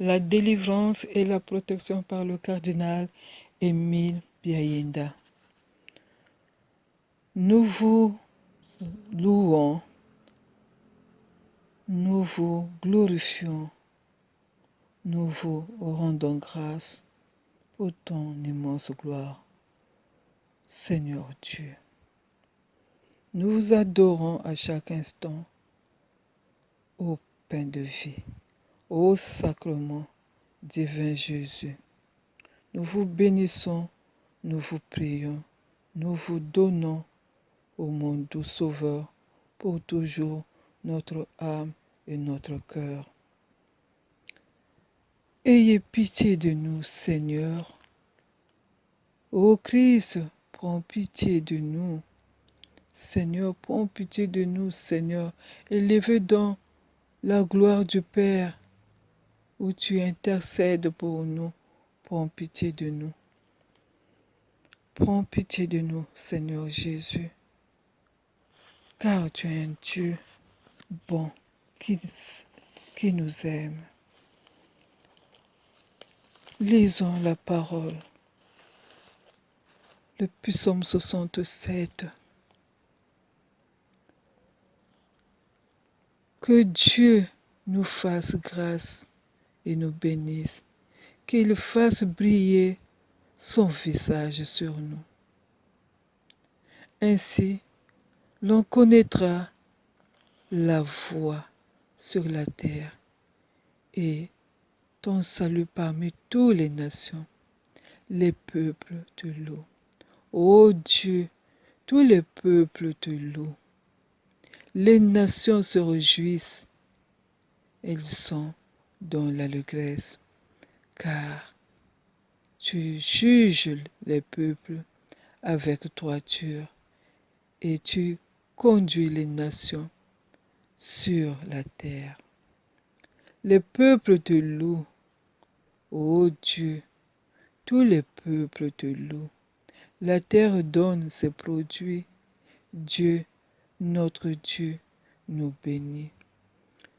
La délivrance et la protection par le cardinal Émile Biayenda. Nous vous louons, nous vous glorifions, nous vous rendons grâce pour ton immense gloire, Seigneur Dieu. Nous vous adorons à chaque instant, ô pain de vie, ô sacrement divin Jésus. Nous vous bénissons, nous vous prions, nous vous donnons ô mon doux Sauveur, pour toujours notre âme et notre cœur. Ayez pitié de nous, Seigneur. Ô Christ, prends pitié de nous. Seigneur, prends pitié de nous, Seigneur. Élevez dans la gloire du Père, où tu intercèdes pour nous. Prends pitié de nous. Prends pitié de nous, Seigneur Jésus, car tu es un Dieu bon qui nous aime. Lisons la parole. Le psaume 67. Que Dieu nous fasse grâce et nous bénisse, qu'il fasse briller son visage sur nous. Ainsi, l'on connaîtra la voie sur la terre et ton salut parmi toutes les nations, les peuples te louent. Ô Dieu, tous les peuples te louent. Les nations se réjouissent, elles sont dans l'allégresse, car tu juges les peuples avec droiture et tu conduis les nations sur la terre. Les peuples te louent, ô Dieu, tous les peuples te louent. La terre donne ses produits. Dieu, notre Dieu, nous bénit.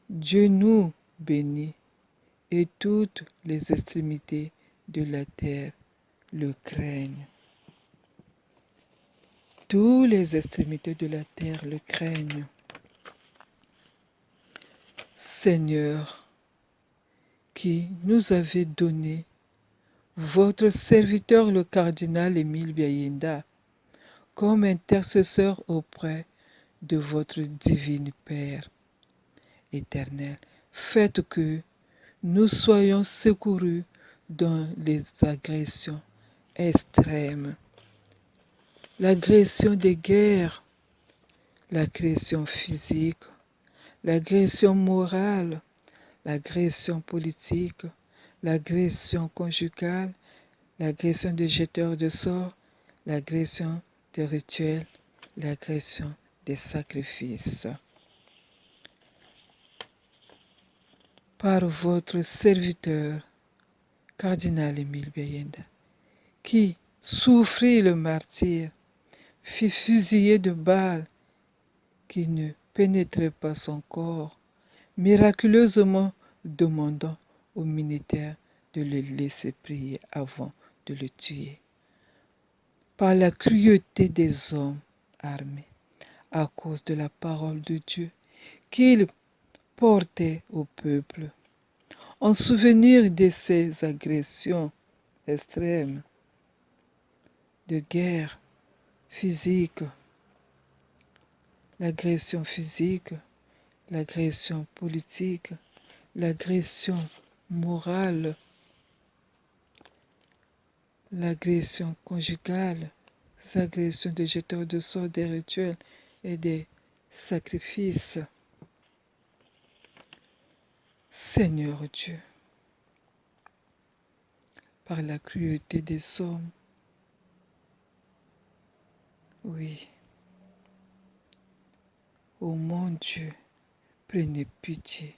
Dieu nous bénit, et toutes les extrémités de la terre le craignent. Toutes les extrémités de la terre le craignent. Seigneur, qui nous avez donné votre serviteur le cardinal Émile Biayenda comme intercesseur auprès de votre divine Père éternel, faites que nous soyons secourus dans les agressions extrêmes, l'agression des guerres, l'agression physique, l'agression morale, l'agression politique, l'agression conjugale, l'agression des jeteurs de sorts, l'agression des rituels, l'agression des sacrifices. Par votre serviteur, cardinal Émile Biayenda, qui souffrit le martyre, fut fusillé de balles qui ne pénétraient pas son corps, miraculeusement demandant aux militaires de le laisser prier avant de le tuer. Par la cruauté des hommes armés, à cause de la parole de Dieu qu'il portait au peuple, en souvenir de ces agressions extrêmes de guerre physique, l'agression physique, l'agression politique, l'agression morale, l'agression conjugale, les agressions des jeteurs de sorts, des rituels et des sacrifices. Seigneur Dieu, par la cruauté des hommes, oui, ô mon Dieu, prenez pitié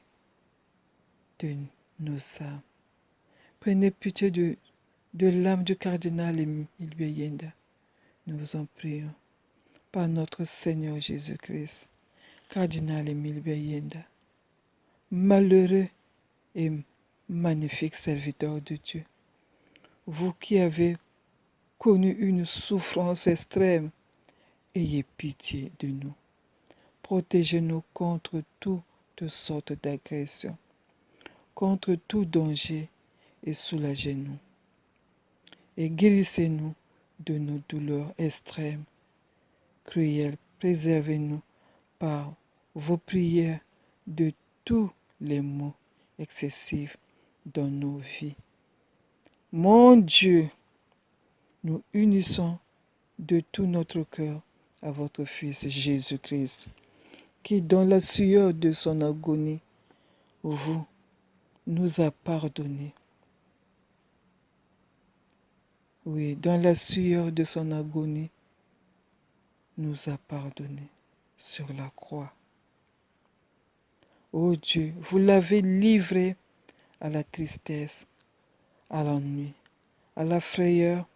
de nos âmes. Prenez pitié de l'âme du cardinal Émile Biayenda. Nous vous en prions. Par notre Seigneur Jésus-Christ, cardinal Émile Biayenda, malheureux et magnifique serviteur de Dieu, vous qui avez connu une souffrance extrême, ayez pitié de nous. Protégez-nous contre toutes sortes d'agressions, contre tout danger et soulagez-nous. Et guérissez-nous de nos douleurs extrêmes, cruelles. Préservez-nous par vos prières de tous les maux excessifs dans nos vies. Mon Dieu, nous unissons de tout notre cœur à votre Fils Jésus-Christ, qui, dans la sueur de son agonie, vous nous a pardonné. Oui, dans la sueur de son agonie, nous a pardonné sur la croix. Ô Dieu, vous l'avez livré à la tristesse, à l'ennui, à la frayeur,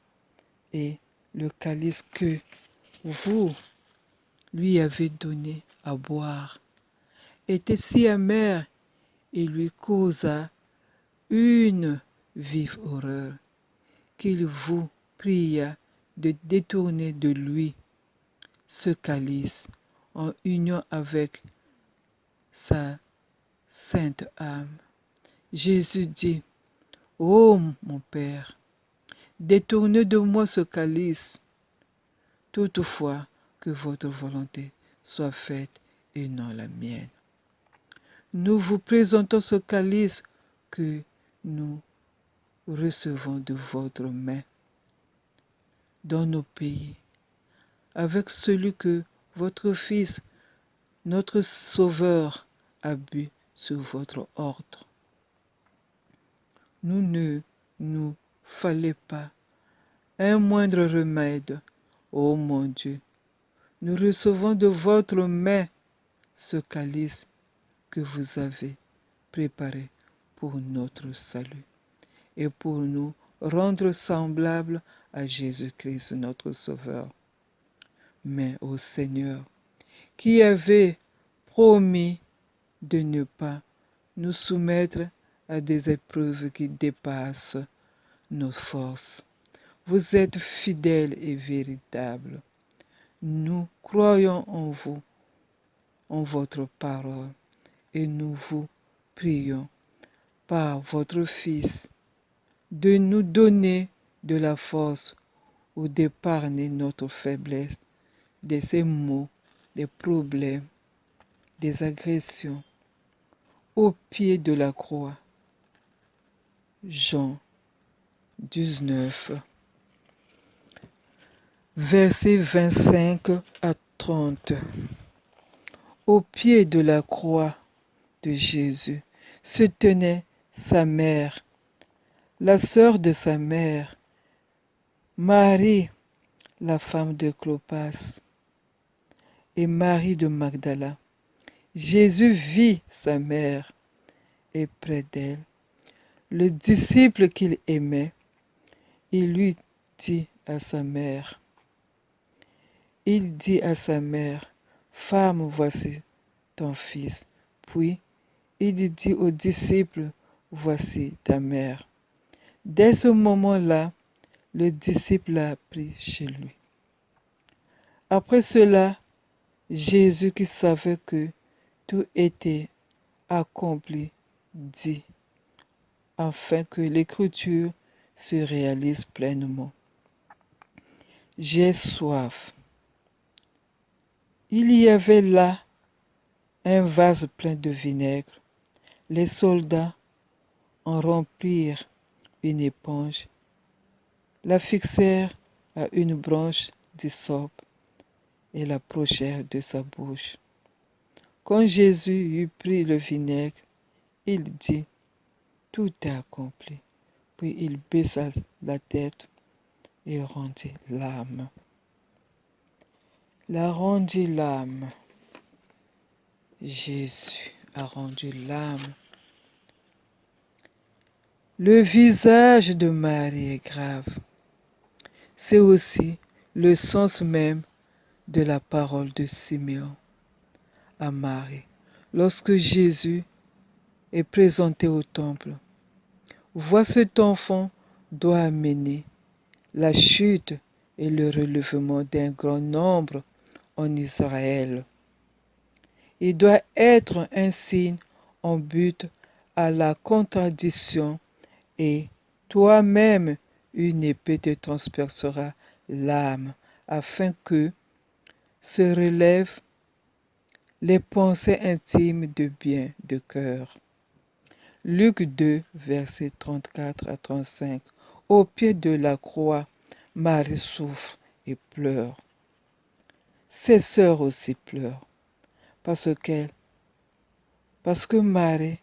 et le calice que vous lui avez donné à boire était si amer et lui causa une vive horreur qu'il vous pria de détourner de lui ce calice en union avec sa sainte âme. Jésus dit, ô mon Père, détournez de moi ce calice, toutefois que votre volonté soit faite et non la mienne. Nous vous présentons ce calice que nous recevons de votre main dans nos pays, avec celui que votre Fils, notre Sauveur, a bu sous votre ordre. Nous ne nous fallait pas un moindre remède, ô mon Dieu. Nous recevons de votre main ce calice que vous avez préparé pour notre salut et pour nous rendre semblables à Jésus-Christ, notre Sauveur. Mais ô Seigneur, qui avait promis de ne pas nous soumettre à des épreuves qui dépassent nos forces, vous êtes fidèle et véritable. Nous croyons en vous, en votre parole, et nous vous prions par votre Fils de nous donner de la force ou d'épargner notre faiblesse de ces maux, des problèmes, des agressions au pied de la croix. Jean 19, versets 25 à 30. Au pied de la croix de Jésus se tenait sa mère, la sœur de sa mère, Marie, la femme de Clopas, et Marie de Magdala. Jésus vit sa mère et près d'elle le disciple qu'il aimait. Il lui dit à sa mère, Femme, voici ton fils. Puis il dit au disciple, voici ta mère. Dès ce moment-là, le disciple l'a pris chez lui. Après cela, Jésus, qui savait que tout était accompli, dit, afin que l'écriture se réalise pleinement, j'ai soif. Il y avait là un vase plein de vinaigre. Les soldats en remplirent une éponge, la fixèrent à une branche d'hysope et l'approchèrent de sa bouche. Quand Jésus eut pris le vinaigre, il dit, tout est accompli. Puis il baissa la tête et rendit l'âme. Jésus a rendu l'âme. Le visage de Marie est grave. C'est aussi le sens même de la parole de Simeon à Marie. Lorsque Jésus est présenté au temple, Vois cet enfant doit amener la chute et le relèvement d'un grand nombre en Israël. Il doit être un signe en but à la contradiction et toi-même une épée te transpercera l'âme afin que se relèvent les pensées intimes de bien de cœur. Luc 2, versets 34 à 35. Au pied de la croix, Marie souffre et pleure. Ses sœurs aussi pleurent parce que Marie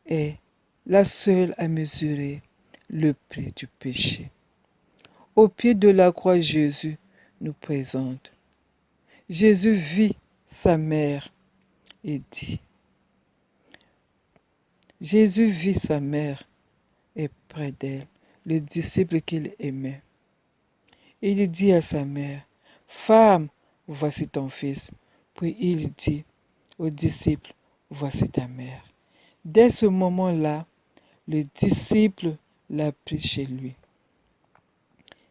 est la seule à mesurer le prix du péché. Au pied de la croix, Jésus nous présente. Jésus vit sa mère et dit, Jésus vit sa mère et près d'elle, le disciple qu'il aimait. Il dit à sa mère, Femme, voici ton fils. Puis il dit au disciple, voici ta mère. Dès ce moment-là, le disciple l'a pris chez lui.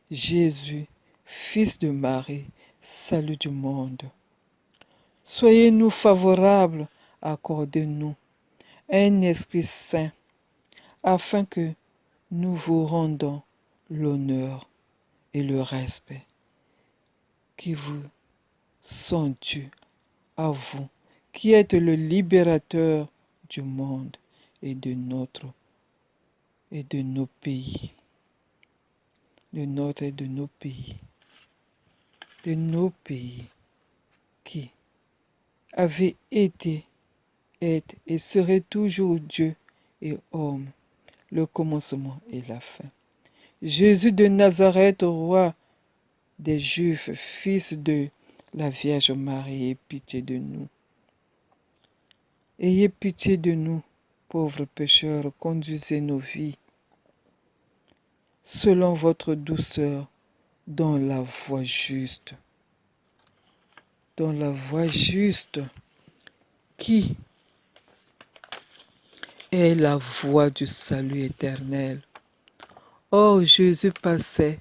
Jésus, fils de Marie, salut du monde. Soyez-nous favorables, accordez-nous un esprit saint, afin que nous vous rendons l'honneur et le respect qui vous sont dus à vous, qui êtes le libérateur du monde et de nos pays, de nos pays qui avaient été, est et serait toujours Dieu et homme, le commencement et la fin. Jésus de Nazareth, roi des Juifs, fils de la Vierge Marie, aie pitié de nous. Ayez pitié de nous, pauvres pécheurs, conduisez nos vies selon votre douceur dans la voie juste. Dans la voie juste qui est la voie du salut éternel. Or Jésus passait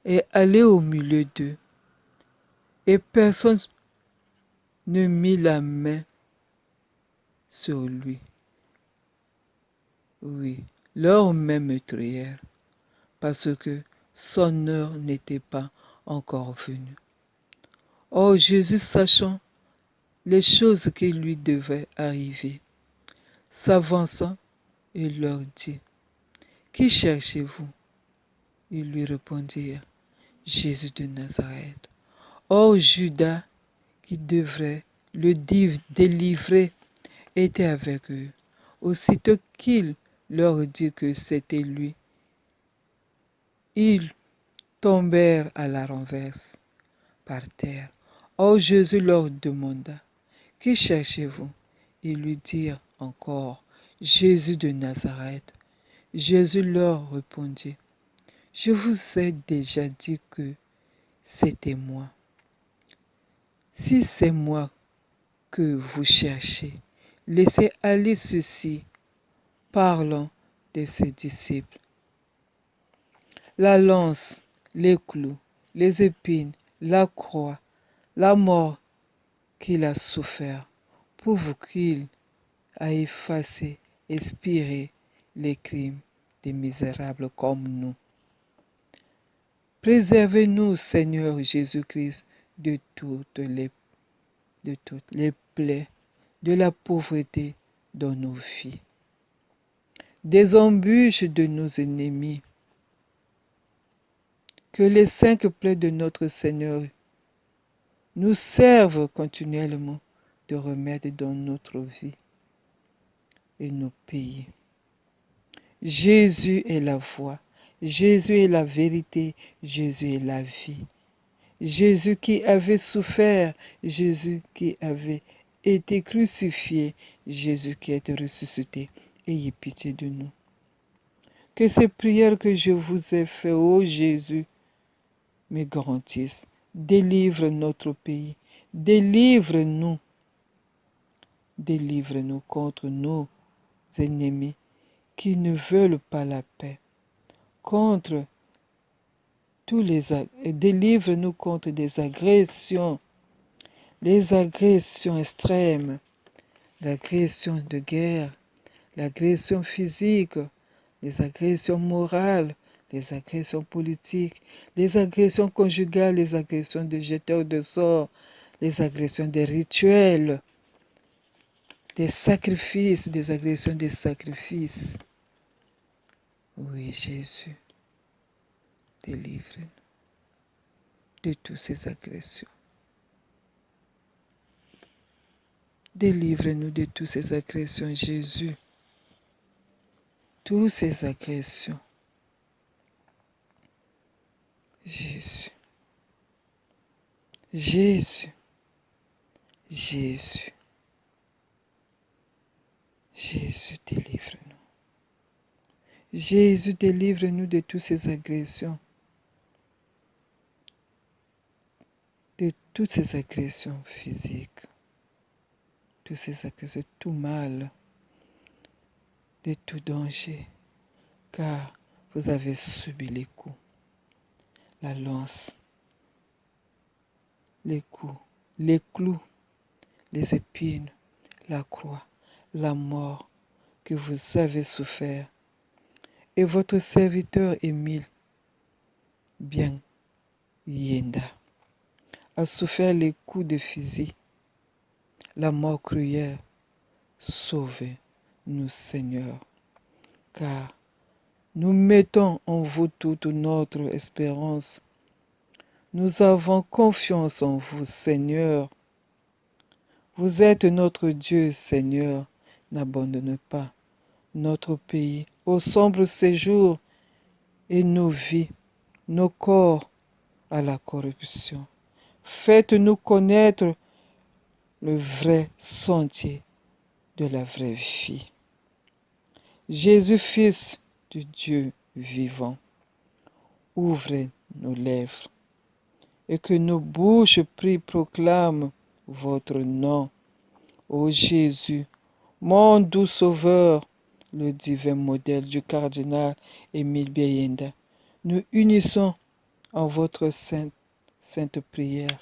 et allait au milieu d'eux, et personne ne mit la main sur lui. Oui, leur main meurtrière, parce que son heure n'était pas encore venue. Or Jésus, sachant les choses qui lui devaient arriver, s'avança et leur dit, Qui cherchez-vous? Ils lui répondirent, Jésus de Nazareth. Or Judas, qui devrait le délivrer, était avec eux. Aussitôt qu'il leur dit que c'était lui, ils tombèrent à la renverse par terre. Or Jésus leur demanda, Qui cherchez-vous? Ils lui dirent encore, Jésus de Nazareth. Jésus leur répondit, Je vous ai déjà dit que c'était moi. Si c'est moi que vous cherchez, laissez aller ceci, parlant de ses disciples. La lance, les clous, les épines, la croix, la mort qu'il a souffert, prouve qu'il a effacé, expiré les crimes des misérables comme nous. Préservez-nous, Seigneur Jésus-Christ, de toutes les plaies de la pauvreté dans nos vies, des embûches de nos ennemis. Que les 5 plaies de notre Seigneur nous servent continuellement de remède dans notre vie et nos pays. Jésus est la voie, Jésus est la vérité, Jésus est la vie. Jésus qui avait souffert, Jésus qui avait été crucifié, Jésus qui a été ressuscité. Ayez pitié de nous. Que ces prières que je vous ai faites, ô Jésus, me garantissent. Délivre notre pays. Délivre-nous. Délivre-nous contre nos ennemis qui ne veulent pas la paix, contre délivre-nous contre des agressions, les agressions extrêmes, l'agression de guerre, l'agression physique, les agressions morales, les agressions politiques, les agressions conjugales, les agressions de jeteurs de sorts, les agressions des rituels, des sacrifices, des agressions des sacrifices. Oui, Jésus, délivre-nous de toutes ces agressions. Délivre-nous de toutes ces agressions, Jésus. Toutes ces agressions. Jésus. Jésus. Jésus. Jésus, délivre-nous. Jésus, délivre-nous de toutes ces agressions. De toutes ces agressions physiques. Toutes ces agressions, tout mal. De tout danger. Car vous avez subi les coups. La lance. Les coups. Les clous. Les épines. La croix. La mort que vous avez souffert. Et votre serviteur Émile Bien Yenda a souffert les coups de fusil, la mort cruelle. Sauvez-nous, Seigneur, car nous mettons en vous toute notre espérance. Nous avons confiance en vous, Seigneur. Vous êtes notre Dieu, Seigneur. N'abandonnez pas notre pays au sombre séjour et nos vies, nos corps à la corruption. Faites-nous connaître le vrai sentier de la vraie vie. Jésus, Fils du Dieu vivant, ouvrez nos lèvres et que nos bouches prient proclament votre nom. Ô Jésus, mon doux Sauveur, le divin modèle du cardinal Émile Biayenda, nous unissons en votre sainte prière.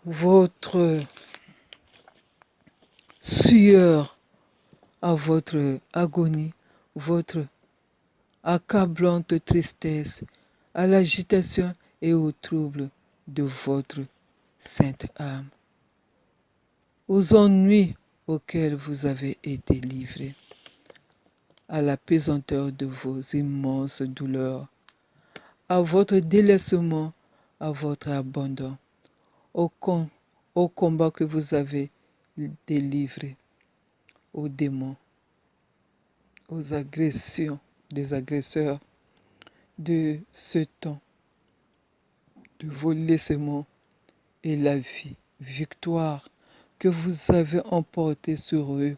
Votre sueur à votre agonie, votre accablante tristesse, à l'agitation et au trouble de votre sainte âme, aux ennuis auxquels vous avez été livrés, à la pesanteur de vos immenses douleurs, à votre délaissement, à votre abandon, au combat que vous avez délivré aux démons, aux agressions des agresseurs de ce temps, de vos laissements et la vie, victoire que vous avez emportée sur eux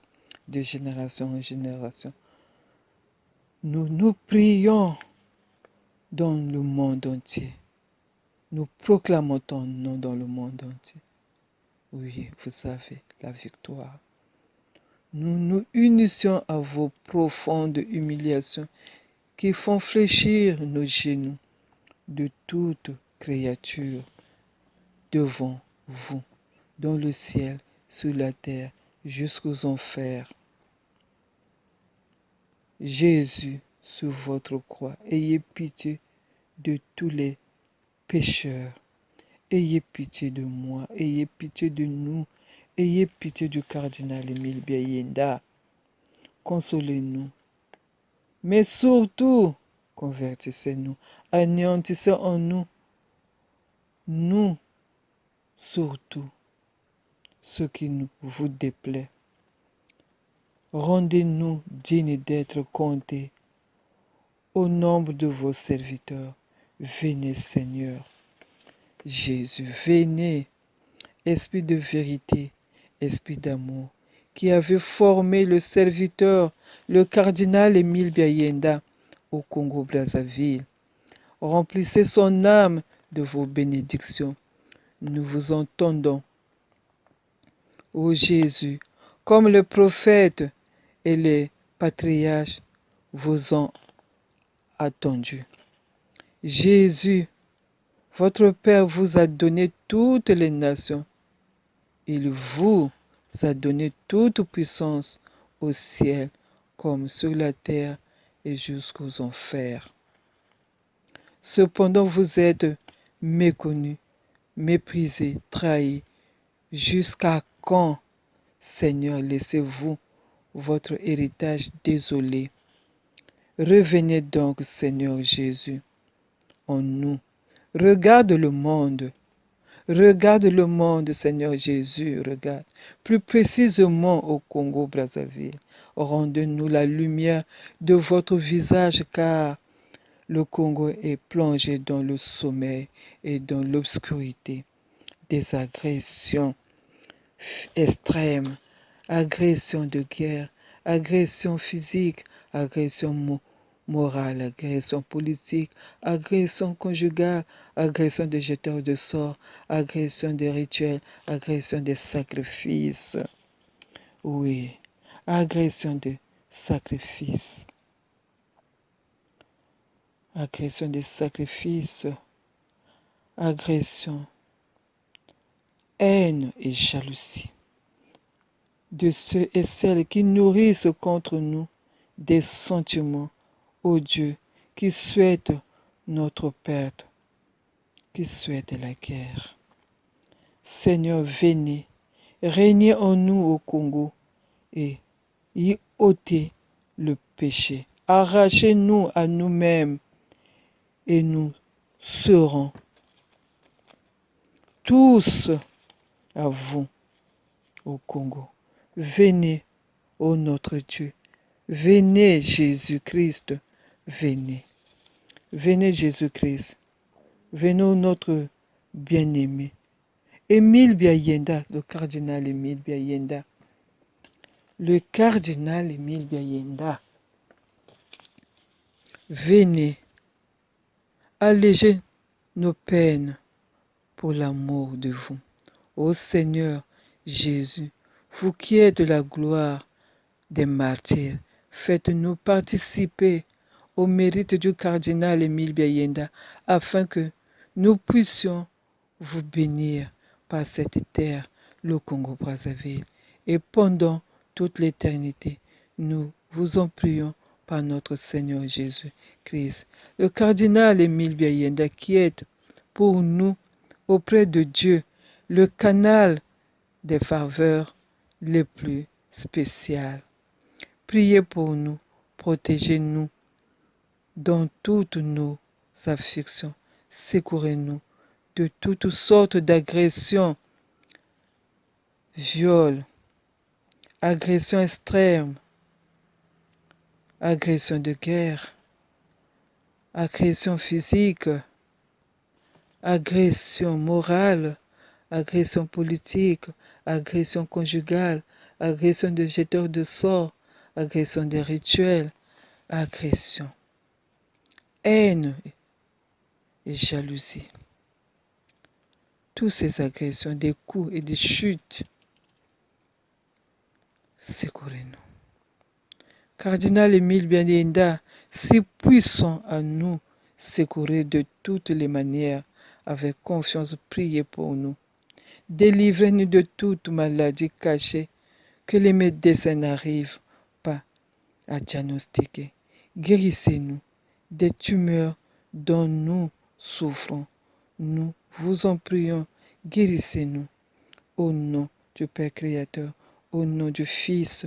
de génération en génération. Nous nous prions dans le monde entier. Nous proclamons ton nom dans le monde entier. Oui, vous avez la victoire. Nous nous unissions à vos profondes humiliations qui font fléchir nos genoux de toute créature devant vous, dans le ciel, sur la terre, jusqu'aux enfers. Jésus, sur votre croix, ayez pitié de tous les pécheurs. Ayez pitié de moi, ayez pitié de nous, ayez pitié du cardinal Émile Biayenda. Consolez-nous. Mais surtout, convertissez-nous, anéantissez en nous, surtout, ce qui vous déplaît. Rendez-nous dignes d'être comptés au nombre de vos serviteurs. Venez, Seigneur. Jésus, venez, Esprit de vérité, Esprit d'amour, qui avait formé le serviteur, le cardinal Émile Biayenda, au Congo-Brazzaville. Remplissez son âme de vos bénédictions. Nous vous entendons, ô Jésus, comme le prophète et les patriarches vous ont attendu. Jésus, votre Père vous a donné toutes les nations. Il vous a donné toute puissance au ciel comme sur la terre et jusqu'aux enfers. Cependant, vous êtes méconnus, méprisés, trahis. Jusqu'à quand, Seigneur, laissez-vous votre héritage désolé? Revenez donc, Seigneur Jésus, en nous. Regarde le monde. Regarde le monde, Seigneur Jésus, regarde. Plus précisément au Congo-Brazzaville. Rendez-nous la lumière de votre visage, car le Congo est plongé dans le sommeil et dans l'obscurité. Des agressions extrêmes, agressions de guerre, agressions physiques, agressions morales, agressions politiques, agressions conjugales, agressions des jeteurs de sorts, agressions des rituels, agressions des sacrifices. Oui, agression des sacrifices. Agression des sacrifices. Agression, haine et jalousie de ceux et celles qui nourrissent contre nous des sentiments odieux, qui souhaitent notre perte, qui souhaitent la guerre. Seigneur, venez, régnez en nous au Congo et y ôtez le péché. Arrachez-nous à nous-mêmes et nous serons tous à vous au Congo. Venez, ô notre Dieu. Venez, Jésus-Christ. Venez. Venez, Jésus-Christ. Venez, notre bien-aimé. Émile Biayenda, le cardinal Émile Biayenda. Le cardinal Émile Biayenda. Venez, allégez nos peines pour l'amour de vous. Ô Seigneur Jésus, vous qui êtes la gloire des martyrs, faites-nous participer au mérite du cardinal Émile Biayenda, afin que nous puissions vous bénir par cette terre, le Congo-Brazzaville. Et pendant toute l'éternité, nous vous en prions par notre Seigneur Jésus-Christ. Le cardinal Émile Biayenda, qui est pour nous, auprès de Dieu, le canal des faveurs les plus spéciales. Priez pour nous, protégez-nous dans toutes nos afflictions, secourez-nous de toutes sortes d'agressions, viols, agressions extrêmes, agressions de guerre, agressions physiques, agressions morales, agressions politiques, agressions conjugales, agressions de jeteurs de sorts, agressions des rituels, agressions, haine et jalousie. Toutes ces agressions, des coups et des chutes, secourez-nous. Cardinal Émile Biayenda, si puissant à nous secourir de toutes les manières, avec confiance, priez pour nous. Délivrez-nous de toute maladie cachée que les médecins n'arrivent pas à diagnostiquer. Guérissez-nous des tumeurs dont nous souffrons. Nous vous en prions, guérissez-nous. Au nom du Père Créateur, au nom du Fils,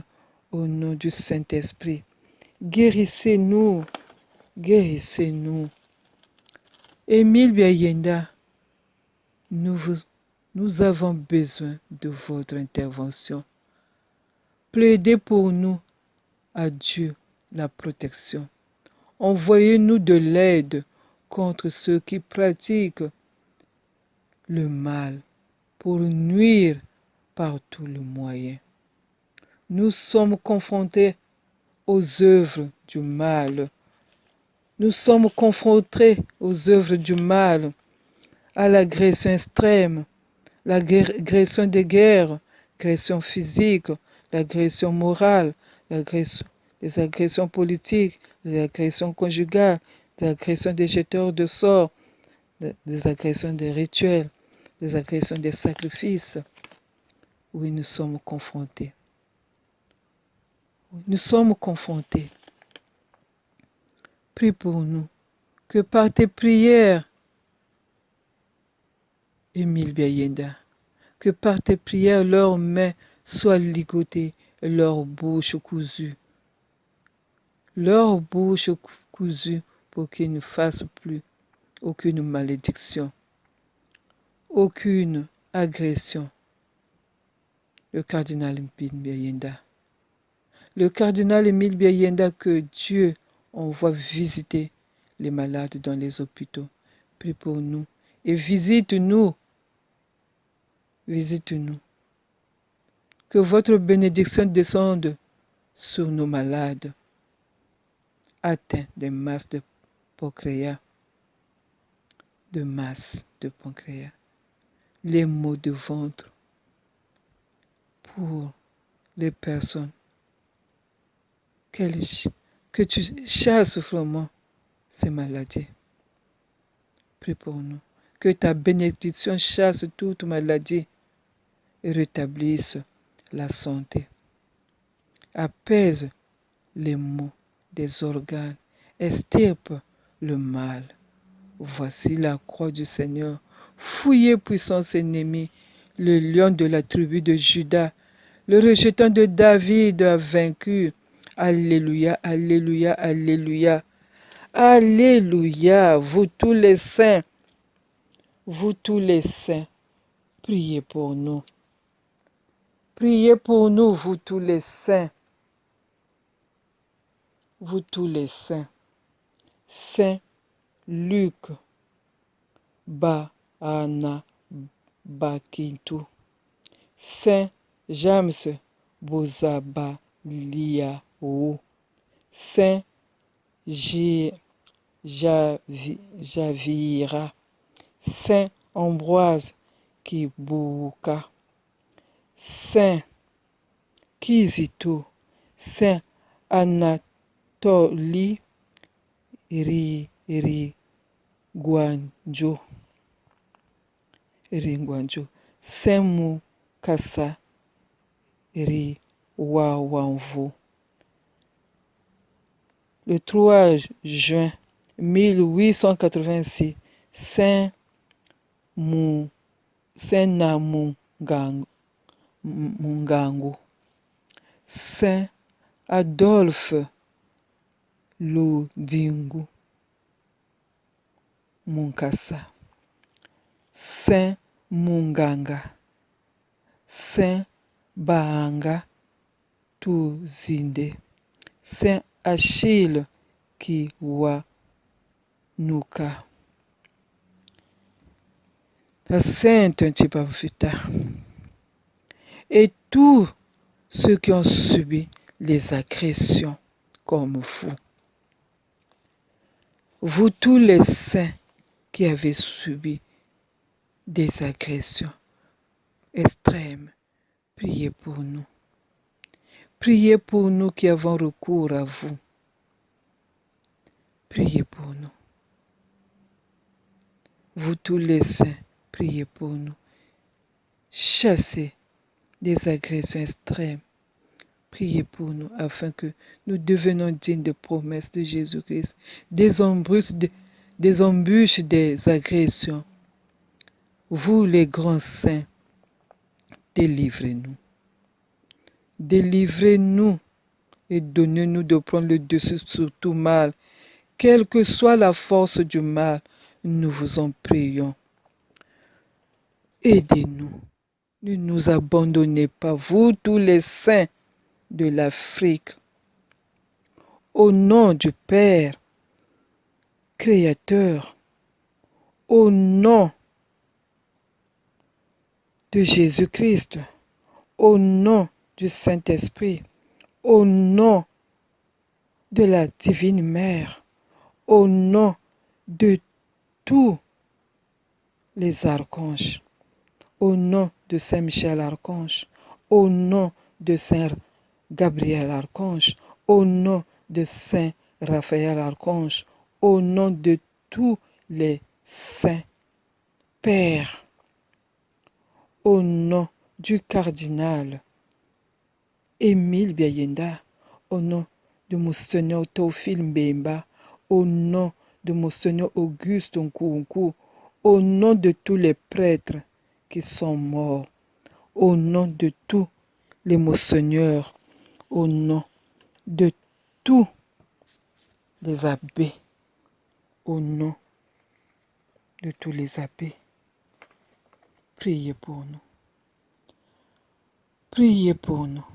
au nom du Saint-Esprit. Guérissez-nous, guérissez-nous. Émile Biayenda, nous avons besoin de votre intervention. Plaidez pour nous à Dieu la protection. Envoyez-nous de l'aide contre ceux qui pratiquent le mal pour nuire par tous les moyens. Nous sommes confrontés aux œuvres du mal. Nous sommes confrontés aux œuvres du mal, à l'agression extrême, l'agression des guerres, l'agression physique, l'agression morale, des agressions politiques, des agressions conjugales, des agressions des jeteurs de sorts, des agressions des rituels, des agressions des sacrifices. Oui, nous sommes confrontés. Nous sommes confrontés. Prie pour nous, que par tes prières, Émile Biayenda, que par tes prières, leurs mains soient ligotées et leurs bouches cousues. Leurs bouches cousues pour qu'ils ne fassent plus aucune malédiction, aucune agression. Le cardinal Émile Biayenda. Le cardinal Émile Biayenda, que Dieu envoie visiter les malades dans les hôpitaux. Prie pour nous et visite-nous. Visite-nous. Que votre bénédiction descende sur nos malades atteints de masse de pancréas, les maux de ventre pour les personnes, que tu chasses vraiment ces maladies. Prie pour nous. Que ta bénédiction chasse toute maladie et rétablisse la santé. Apaise les maux des organes, extirpe le mal. Voici la croix du Seigneur. Fouillez, puissance ennemie, le lion de la tribu de Juda, le rejetant de David a vaincu. Alléluia, alléluia, alléluia. Alléluia, vous tous les saints, priez pour nous. Priez pour nous, vous tous les saints. Vous tous les saints. Saint Luc Bahana Bakintu. Saint James Bozabaliaou. Saint Javira. Saint Ambroise Kibuka. Saint Kizito. Saint Anatoly Guanjo. Saint Mukasa Wawamvu. Le 3 juin 1886, Saint Namungango. Saint Adolphe Ludingu Munkasa. Saint Munganga. Saint Bahanga Tuzinde. Saint Achille Kiwanuka. La Sainte Antipavita. Et tous ceux qui ont subi les agressions comme vous. Vous tous les saints qui avez subi des agressions extrêmes, priez pour nous. Priez pour nous qui avons recours à vous. Priez pour nous. Vous tous les saints, priez pour nous. Chassez des agressions extrêmes. Priez pour nous afin que nous devenions dignes des promesses de Jésus-Christ, des embûches, des agressions. Vous les grands saints, délivrez-nous. Délivrez-nous et donnez-nous de prendre le dessus sur tout mal. Quelle que soit la force du mal, nous vous en prions. Aidez-nous. Ne nous abandonnez pas, vous tous les saints de l'Afrique. Au nom du Père, Créateur, au nom de Jésus-Christ, au nom du Saint-Esprit, au nom de la Divine Mère, au nom de tous les archanges, au nom de Saint Michel Archange, au nom de Saint Gabriel Archange, au nom de Saint Raphaël Archange, au nom de tous les saints pères, au nom du cardinal Émile Biayenda, au nom de Monseigneur Théophile Mbemba, au nom de Monseigneur Auguste Nkunku, au nom de tous les prêtres qui sont morts, au nom de tous les monseigneurs, au nom de tous les abbés, au nom de tous les abbés. Priez pour nous. Priez pour nous.